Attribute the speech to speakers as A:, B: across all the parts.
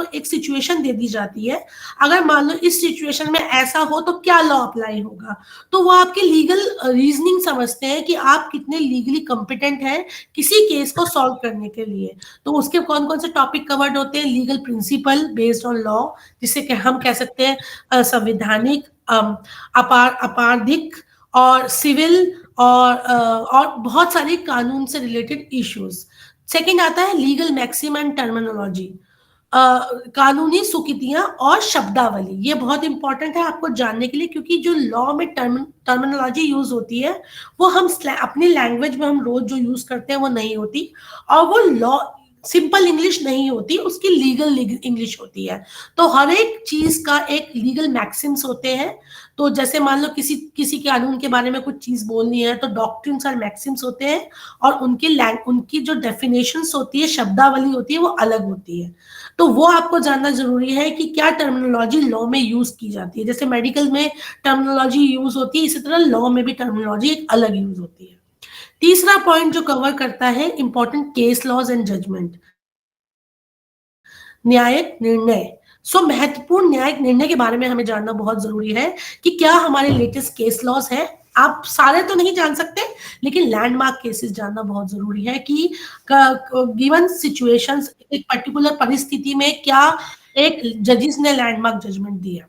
A: आपको एक सिचुएशन दे दी जाती है, अगर मान लो इस सिचुएशन में ऐसा हो तो क्या लॉ अप्लाई होगा, तो वो आपके लीगल रीजनिंग समझते हैं कि आप कितने लीगली कॉम्पिटेंट हैं किसी केस को सॉल्व करने के लिए। तो उसके कौन कौन से टॉपिक कवर्ड होते हैं, legal principle based on law, जिसे कि हम कह सकते हैं संवैधानिक, आपराधिक और सिविल और बहुत सारे कानून से रिलेटेड इश्यूज। सेकंड आता है लीगल मैक्सिम एंड टर्मिनोलॉजी, कानूनी सुकृतियां और शब्दावली। ये बहुत इंपॉर्टेंट है आपको जानने के लिए, क्योंकि जो लॉ में टर्मिनोलॉजी यूज होती है वो हम अपनी लैंग्वेज में हम रोज जो यूज करते हैं वो नहीं होती, और वो लॉ सिंपल इंग्लिश नहीं होती, उसकी लीगल इंग्लिश होती है। तो हर एक चीज का एक लीगल मैक्सिम्स होते हैं। तो जैसे मान लो किसी किसी कानून के बारे में कुछ चीज बोलनी है तो डॉक्ट्रिन्स और मैक्सिम्स होते हैं, और उनकी जो डेफिनेशंस होती है, शब्दावली होती है, वो अलग होती है। तो वो आपको जानना जरूरी है कि क्या टर्मिनोलॉजी लॉ में यूज की जाती है। जैसे मेडिकल में टर्मिनोलॉजी यूज होती है, इसी तरह लॉ में भी टर्मिनोलॉजी एक अलग यूज होती है। तीसरा पॉइंट जो कवर करता है important case laws and judgement, न्यायिक निर्णय। महत्वपूर्ण न्यायिक निर्णय के बारे में हमें जानना बहुत जरूरी है कि क्या हमारे लेटेस्ट केस लॉज है। आप सारे तो नहीं जान सकते, लेकिन लैंडमार्क केसेस जानना बहुत जरूरी है कि गिवन सिचुएशंस, एक पर्टिकुलर परिस्थिति में क्या एक जजिस ने लैंडमार्क जजमेंट दिया।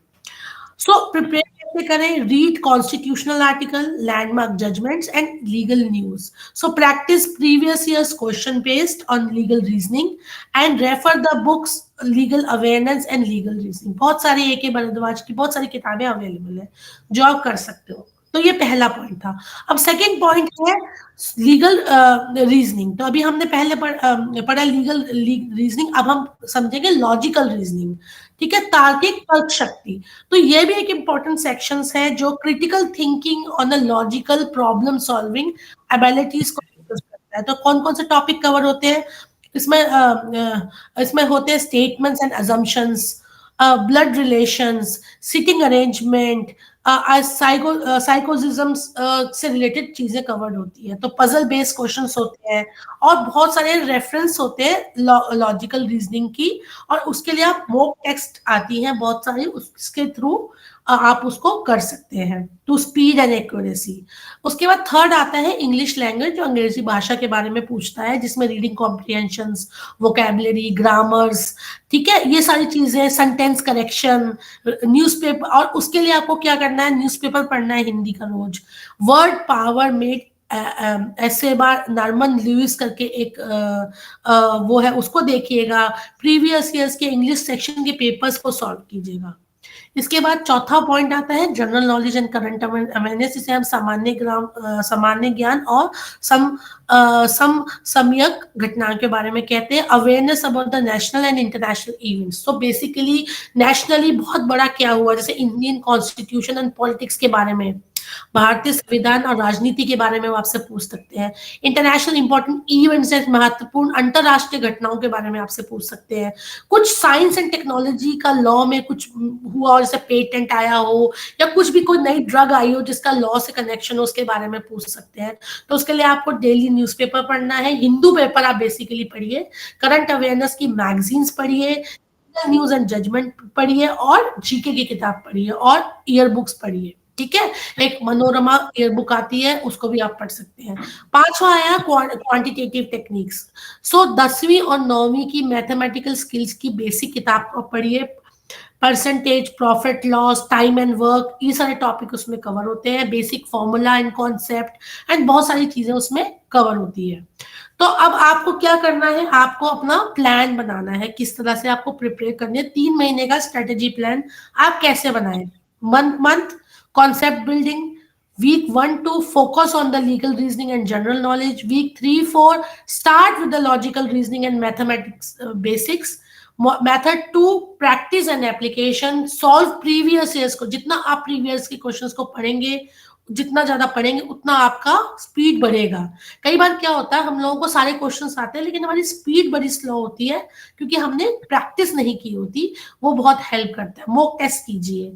A: प्रिपेयर कैसे करें, read constitutional article, landmark judgments and legal news. Practice previous years question based on legal reasoning and refer the books legal awareness and legal reasoning. बहुत सारी ए.के. भारद्वाज की बहुत सारी किताबें अवेलेबल है जो आप कर सकते हो। तो ये पहला पॉइंट था। अब सेकेंड पॉइंट है लीगल रीजनिंग। तो अभी हमने पहले पढ़ा लीगल रीजनिंग, अब हम समझेंगे लॉजिकल रीजनिंग। ठीक है, तार्किक तर्क शक्ति। तो ये भी एक इंपॉर्टेंट सेक्शंस है जो critical thinking on the logical problem solving abilities को फोकस करता है। तो कौन कौन से टॉपिक कवर होते हैं इसमें होते हैं statements and assumptions, blood relations, sitting arrangement, psychoticism से रिलेटेड चीजें कवर्ड होती है। तो पजल बेस्ड क्वेश्चंस होते हैं और बहुत सारे रेफरेंस होते हैं लॉजिकल रीजनिंग की, और उसके लिए आप मॉक टेक्स्ट आती हैं बहुत सारी, उसके थ्रू आप उसको कर सकते हैं टू स्पीड एंड एक्यूरेसी। उसके बाद थर्ड आता है इंग्लिश लैंग्वेज, जो अंग्रेजी भाषा के बारे में पूछता है, जिसमें रीडिंग कॉम्प्रिहेंशंस, वोकैबुलरी, ग्रामर्स, ठीक है, ये सारी चीजें, सेंटेंस करेक्शन, न्यूज़पेपर। और उसके लिए आपको क्या करना है, न्यूज़पेपर पढ़ना है हिंदी का रोज। वर्ड पावर मेड ऐसे बार नॉर्मन लुइस करके एक वो है, उसको देखिएगा। प्रीवियस ईयर्स के इंग्लिश सेक्शन के पेपर्स को सॉल्व कीजिएगा। इसके बाद चौथा पॉइंट आता है general knowledge and current awareness, इसे हम सामान्य ज्ञान और समयक घटनाओं के बारे में कहते हैं। Awareness about the national and international events. तो बेसिकली नेशनली बहुत बड़ा क्या हुआ, जैसे इंडियन कॉन्स्टिट्यूशन एंड पॉलिटिक्स के बारे में, भारतीय संविधान और राजनीति के बारे में वो आपसे पूछ सकते हैं। इंटरनेशनल इंपॉर्टेंट इवेंट्स, महत्वपूर्ण अंतरराष्ट्रीय घटनाओं के बारे में आपसे पूछ सकते हैं। कुछ साइंस एंड टेक्नोलॉजी का लॉ में कुछ हुआ और जैसे पेटेंट आया हो, या कुछ भी कोई नई ड्रग आई हो जिसका लॉ से कनेक्शन हो, उसके बारे में पूछ सकते हैं। तो उसके लिए आपको डेली न्यूज़पेपर पढ़ना है, हिंदू पेपर आप बेसिकली पढ़िए, करंट अवेयरनेस की मैगजीन्स पढ़िए, न्यूज एंड जजमेंट पढ़िए, और जीके की किताब पढ़िए, और ईयर बुक्स पढ़िए। ठीक है, एक मनोरमा ईयर बुक आती है, उसको भी आप पढ़ सकते हैं। पांचवा आया क्वांटिटेटिव टेक्निक्स। 10वीं और 9वीं की मैथमेटिकल स्किल्स की बेसिक किताब को पढ़िए। Percentage, profit loss, time and work, ये सारे टॉपिक उसमें कवर होते हैं। Basic formula and concept and बहुत सारी चीजें उसमें कवर होती है। तो अब आपको क्या करना है, आपको अपना प्लान बनाना है, किस तरह से आपको प्रिपेयर करनी है। 3 महीने का स्ट्रेटेजी प्लान आप कैसे बनाएं। Month concept building, week 1-2 focus on the legal reasoning and general knowledge, week 3-4 start with the logical reasoning and mathematics basics, method 2 practice and application, solve previous years को, जितना आप previous के questions को पढ़ेंगे, जितना ज्यादा पढ़ेंगे उतना आपका स्पीड बढ़ेगा। कई बार क्या होता है, हम लोगों को सारे क्वेश्चंस आते हैं लेकिन हमारी स्पीड बड़ी स्लो होती है क्योंकि हमने प्रैक्टिस नहीं की होती। वो बहुत हेल्प करता है। मॉक टेस्ट कीजिए,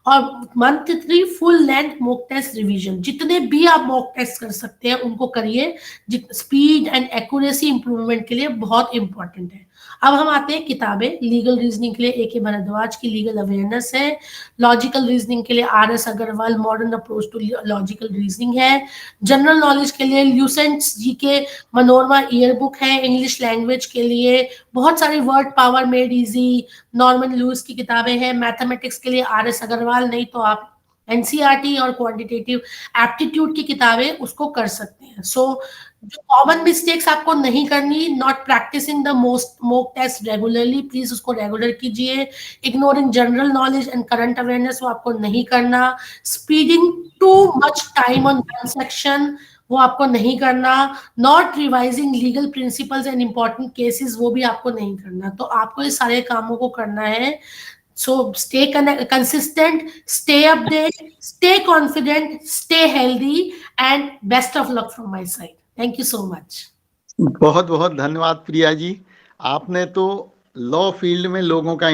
A: और month 3 full length mock test revision, जितने भी आप मॉक टेस्ट कर सकते हैं उनको करिए। स्पीड एंड एक्यूरेसी इंप्रूवमेंट के लिए बहुत इंपॉर्टेंट है। अब हम आते हैं किताबें। लीगल रीजनिंग के लिए ए के भारद्वाज की लीगल अवेयरनेस है। लॉजिकल रीजनिंग के लिए R S Agarwal modern approach to logical reasoning है। जनरल नॉलेज के लिए Lucent's G K Manorama year book है। इंग्लिश लैंग्वेज के लिए बहुत सारी word power made easy Norman Lewis की किताबें हैं। मैथमेटिक्स के लिए आर एस अग्रवाल, नहीं तो आप एनसीईआरटी और क्वांटिटेटिव एप्टीट्यूड की किताबें उसको कर सकते हैं। जो कॉमन मिस्टेक्स आपको नहीं करनी, not practising the most mock test regularly, please उसको रेगुलर कीजिए। Ignoring general knowledge and current awareness, वो आपको नहीं करना। Spending too much time on one section, वो आपको नहीं करना। Not revising legal principles and important cases, वो भी आपको नहीं करना। तो आपको ये सारे कामों को करना है। So stay consistent, stay updated, stay confident, stay healthy, and best of luck from my side. Thank you so much.
B: बहुत बहुत धन्यवाद प्रिया जी। आपने तो लॉ फील्ड में लोगों का